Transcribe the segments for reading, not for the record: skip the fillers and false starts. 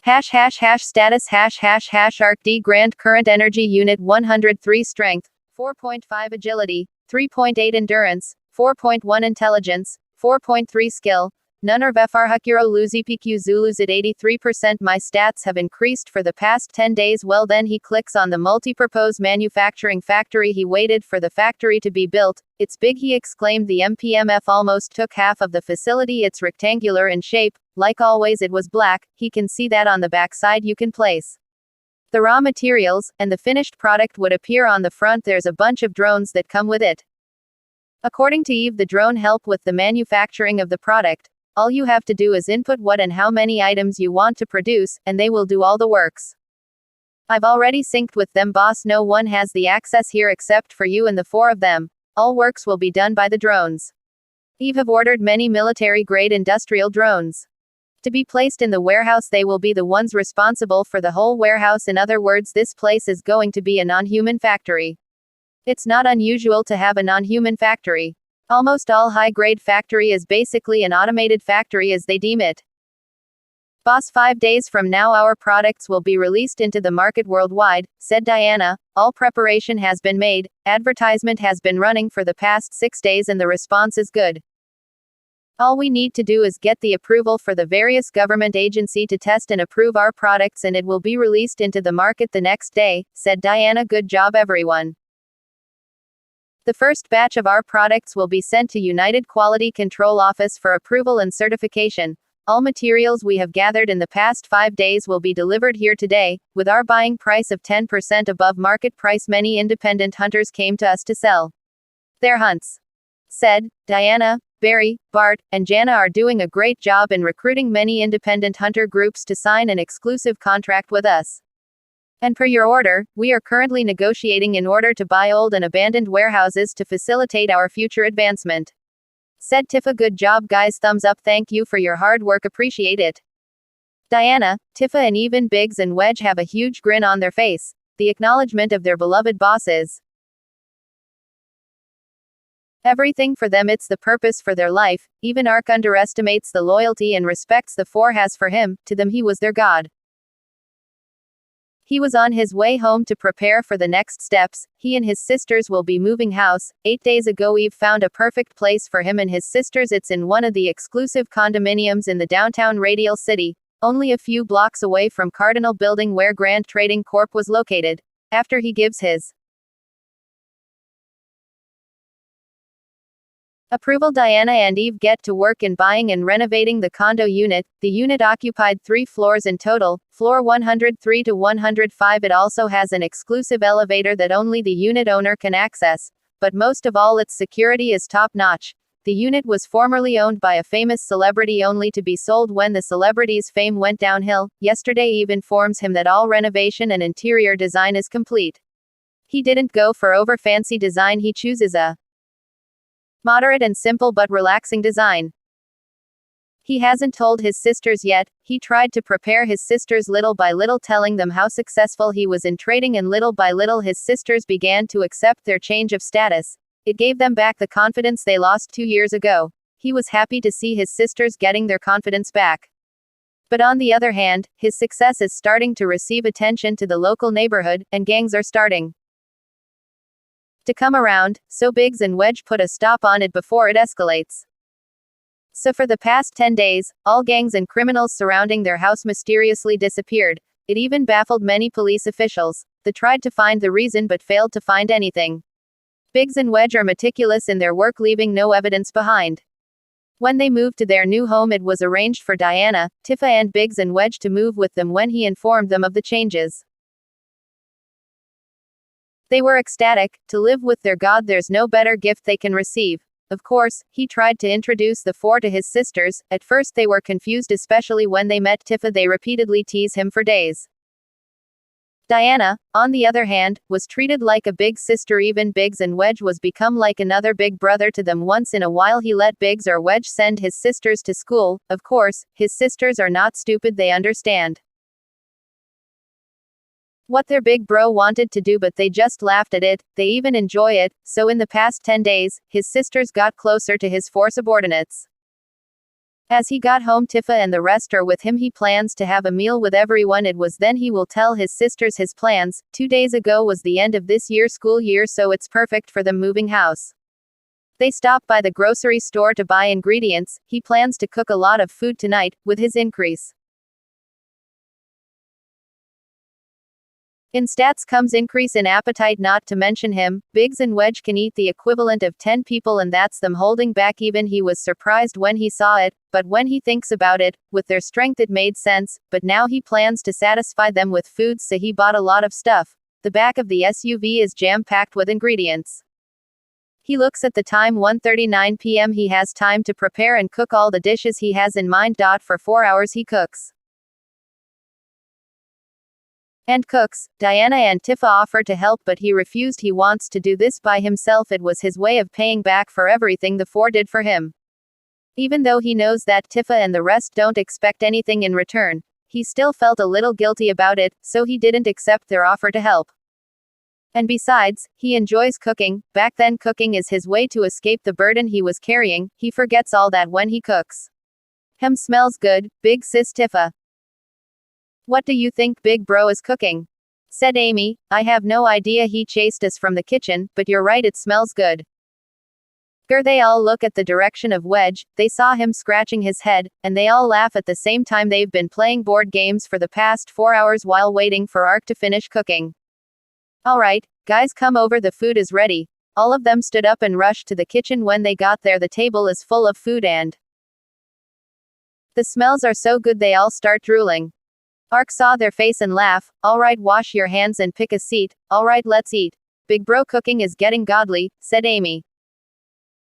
Status ARC D Grand Current Energy Unit 103 Strength, 4.5 Agility, 3.8 Endurance, 4.1 Intelligence, 4.3 Skill. None of FRHUCURO LUZIPQ Zulus at 83%. My stats have increased for the past 10 days. Well, then he clicks on the multi-purpose manufacturing factory. He waited for the factory to be built. It's big, he exclaimed. The MPMF almost took half of the facility. It's rectangular in shape. Like always, it was black. He can see that on the backside. You can place the raw materials, and the finished product would appear on the front. There's a bunch of drones that come with it. According to Eve, the drone help with the manufacturing of the product. All you have to do is input what and how many items you want to produce, and they will do all the works. I've already synced with them, boss. No one has the access here except for you and the 4 of them. All works will be done by the drones. Eve have ordered many military-grade industrial drones to be placed in the warehouse. They will be the ones responsible for the whole warehouse. In other words, this place is going to be a non-human factory. It's not unusual to have a non-human factory. Almost all high-grade factory is basically an automated factory as they deem it. Boss, 5 days from now our products will be released into the market worldwide, said Diana. All preparation has been made, advertisement has been running for the past 6 days and the response is good. All we need to do is get the approval for the various government agency to test and approve our products and it will be released into the market the next day, said Diana. Good job everyone. The first batch of our products will be sent to United Quality Control Office for approval and certification. All materials we have gathered in the past 5 days will be delivered here today, with our buying price of 10% above market price. Many independent hunters came to us to sell their hunts, said Diana. Barry, Bart, and Jana are doing a great job in recruiting many independent hunter groups to sign an exclusive contract with us. And per your order, we are currently negotiating in order to buy old and abandoned warehouses to facilitate our future advancement, said Tifa. Good job guys, thumbs up, thank you for your hard work, appreciate it. Diana, Tifa and even Biggs and Wedge have a huge grin on their face, the acknowledgement of their beloved bosses. Everything for them, it's the purpose for their life. Even Ark underestimates the loyalty and respects the 4 has for him. To them he was their god. He was on his way home to prepare for the next steps. He and his sisters will be moving house. 8 days ago Eve found a perfect place for him and his sisters. It's in one of the exclusive condominiums in the downtown Radial City, only a few blocks away from Cardinal Building where Grand Trading Corp was located. After he gives his approval, Diana and Eve get to work in buying and renovating the condo unit. The unit occupied 3 floors in total, floor 103 to 105. It also has an exclusive elevator that only the unit owner can access, but most of all its security is top-notch. The unit was formerly owned by a famous celebrity only to be sold when the celebrity's fame went downhill. Yesterday Eve informs him that all renovation and interior design is complete. He didn't go for over fancy design, he chooses a moderate and simple but relaxing design. He hasn't told his sisters yet. He tried to prepare his sisters little by little, telling them how successful he was in trading, and little by little his sisters began to accept their change of status. It gave them back the confidence they lost 2 years ago. He was happy to see his sisters getting their confidence back. But on the other hand, his success is starting to receive attention to the local neighborhood, and gangs are starting to come around, so Biggs and Wedge put a stop on it before it escalates. So for the past 10 days, all gangs and criminals surrounding their house mysteriously disappeared. It even baffled many police officials. They tried to find the reason but failed to find anything. Biggs and Wedge are meticulous in their work, leaving no evidence behind. When they moved to their new home, it was arranged for Diana, Tifa and Biggs and Wedge to move with them when he informed them of the changes. They were ecstatic. To live with their god, there's no better gift they can receive. Of course, he tried to introduce the 4 to his sisters. At first they were confused, especially when they met Tifa. They repeatedly tease him for days. Diana, on the other hand, was treated like a big sister. Even Biggs and Wedge was become like another big brother to them. Once in a while he let Biggs or Wedge send his sisters to school. Of course, his sisters are not stupid, they understand what their big bro wanted to do, but they just laughed at it. They even enjoy it. So in the past 10 days, his sisters got closer to his 4 subordinates. As he got home, Tifa and the rest are with him. He plans to have a meal with everyone. It was then he will tell his sisters his plans. 2 days ago was the end of this year's school year, so it's perfect for them moving house. They stop by the grocery store to buy ingredients. He plans to cook a lot of food tonight, with his increase in stats comes increase in appetite. Not to mention him, Biggs and Wedge can eat the equivalent of 10 people, and that's them holding back. Even he was surprised when he saw it, but when he thinks about it, with their strength it made sense. But now he plans to satisfy them with foods, so he bought a lot of stuff. The back of the SUV is jam-packed with ingredients. He looks at the time, 1:39 p.m. He has time to prepare and cook all the dishes he has in mind. For 4 hours he cooks and cooks. Diana and Tifa offer to help, but he refused. He wants to do this by himself. It was his way of paying back for everything the four did for him. Even though he knows that Tifa and the rest don't expect anything in return, he still felt a little guilty about it, so he didn't accept their offer to help. And besides, he enjoys cooking. Back then, cooking is his way to escape the burden he was carrying. He forgets all that when he cooks. Smells good, big sis Tifa. What do you think big bro is cooking? Said Amy. I have no idea. He chased us from the kitchen, but you're right, it smells good. They all look at the direction of Wedge. They saw him scratching his head, and they all laugh at the same time. They've been playing board games for the past 4 hours while waiting for Ark to finish cooking. Alright, guys, come over, the food is ready. All of them stood up and rushed to the kitchen. When they got there, the table is full of food and the smells are so good they all start drooling. Ark saw their face and laugh. Alright, wash your hands and pick a seat. Alright, let's eat. Big bro, cooking is getting godly, said Amy.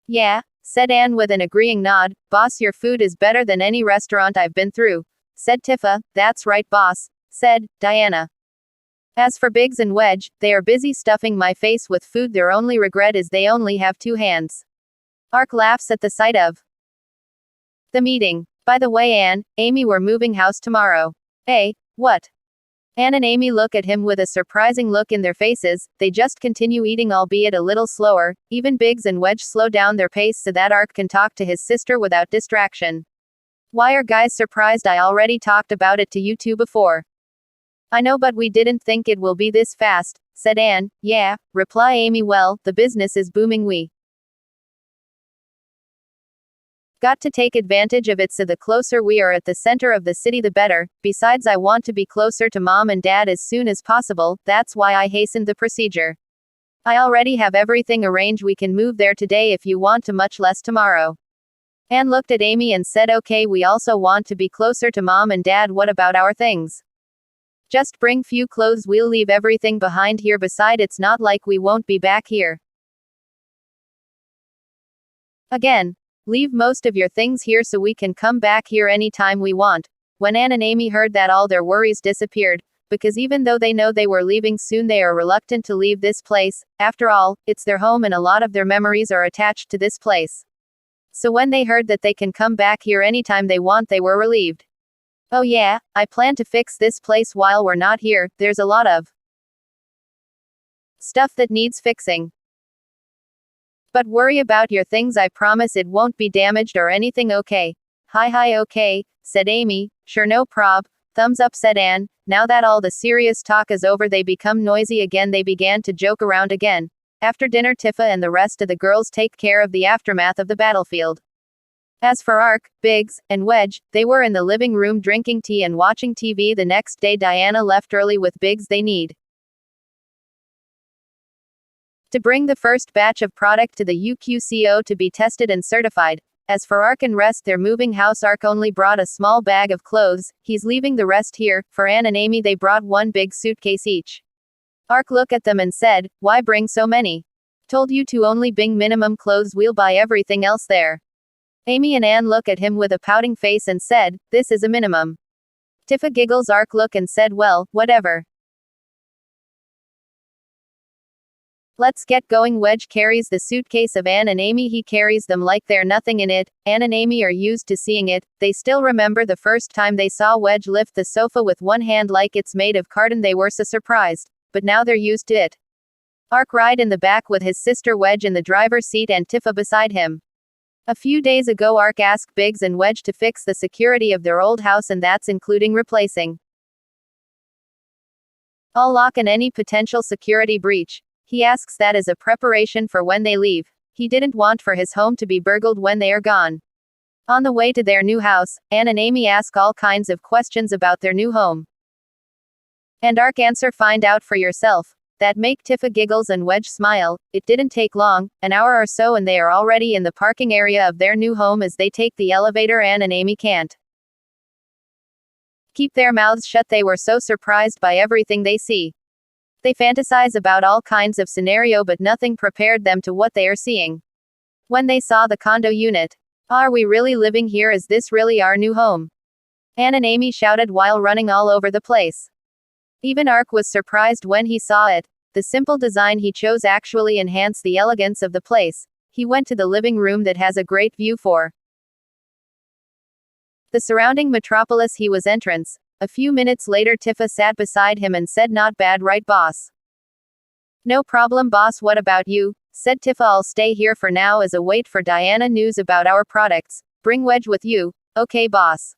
Yeah, said Anne with an agreeing nod. Boss, your food is better than any restaurant I've been through, said Tifa. That's right, boss, said Diana. As for Biggs and Wedge, they are busy stuffing my face with food. Their only regret is they only have 2 hands. Ark laughs at the sight of the meeting. By the way, Anne, Amy, we're moving house tomorrow. Hey, what? Anne and Amy look at him with a surprising look in their faces. They just continue eating, albeit a little slower. Even Biggs and Wedge slow down their pace so that Ark can talk to his sister without distraction. Why are guys surprised? I already talked about it to you two before. I know, but we didn't think it will be this fast, said Anne. Yeah, reply Amy. Well, the business is booming. We got to take advantage of it, so the closer we are at the center of the city, the better. Besides, I want to be closer to mom and dad as soon as possible. That's why I hastened the procedure. I already have everything arranged. We can move there today if you want to, much less tomorrow. Anne looked at Amy and said, okay, we also want to be closer to mom and dad. What about our things? Just bring few clothes. We'll leave everything behind here. Beside, it's not like we won't be back here again. Leave most of your things here so we can come back here anytime we want. When Anne and Amy heard that, all their worries disappeared, because even though they know they were leaving soon, they are reluctant to leave this place. After all, it's their home and a lot of their memories are attached to this place. So when they heard that they can come back here anytime they want, they were relieved. Oh yeah, I plan to fix this place while we're not here. There's a lot of stuff that needs fixing. But worry about your things. I promise it won't be damaged or anything. Okay. Hi, okay, said Amy. Sure, no prob. Thumbs up, said Anne. Now that all the serious talk is over, they become noisy again. They began to joke around again. After dinner, Tifa and the rest of the girls take care of the aftermath of the battlefield. As for Ark, Biggs, and Wedge, they were in the living room drinking tea and watching TV. The next day, Diana left early with Biggs. They need to bring the first batch of product to the UQCO to be tested and certified. As for Ark and rest, they're moving house. Ark only brought a small bag of clothes. He's leaving the rest here. For Anne and Amy, they brought one big suitcase each. Ark looked at them and said, why bring so many? Told you to only bring minimum clothes. We'll buy everything else there. Amy and Anne look at him with a pouting face and said, this is a minimum. Tifa giggles. Ark look and said, well, whatever. Let's get going. Wedge carries the suitcase of Anne and Amy. He carries them like they're nothing in it. Anne and Amy are used to seeing it. They still remember the first time they saw Wedge lift the sofa with one hand like it's made of carton. They were so surprised. But now they're used to it. Ark ride in the back with his sister Wedge in the driver's seat and Tifa beside him. A few days ago, Ark asked Biggs and Wedge to fix the security of their old house, and that's including replacing all lock and any potential security breach. He asks that as a preparation for when they leave. He didn't want for his home to be burgled when they are gone. On the way to their new house, Anne and Amy ask all kinds of questions about their new home. And Ark answer, find out for yourself. That make Tifa giggles and Wedge smile. It didn't take long, an hour or so, and they are already in the parking area of their new home. As they take the elevator, Anne and Amy can't keep their mouths shut. They were so surprised by everything they see. They fantasize about all kinds of scenario, but nothing prepared them to what they are seeing. When they saw the condo unit, are we really living here? Is this really our new home? Anne and Amy shouted while running all over the place. Even Ark was surprised when he saw it. The simple design he chose actually enhanced the elegance of the place. He went to the living room that has a great view for the surrounding metropolis. He was entrance. A few minutes later, Tifa sat beside him and said, not bad, right, boss? No problem, boss. What about you? Said Tifa. I'll stay here for now as a wait for Diana news about our products. Bring Wedge with you. Okay, boss.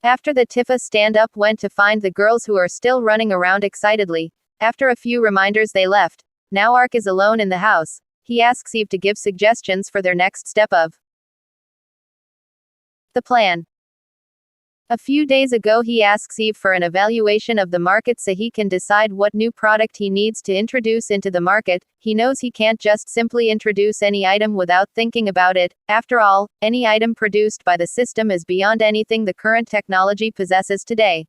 After the Tifa stand-up went to find the girls, who are still running around excitedly. After a few reminders, they left. Now Ark is alone in the house. He asks Eve to give suggestions for their next step of the plan. A few days ago, he asks Eve for an evaluation of the market so he can decide what new product he needs to introduce into the market. He knows he can't just simply introduce any item without thinking about it. After all, any item produced by the system is beyond anything the current technology possesses today.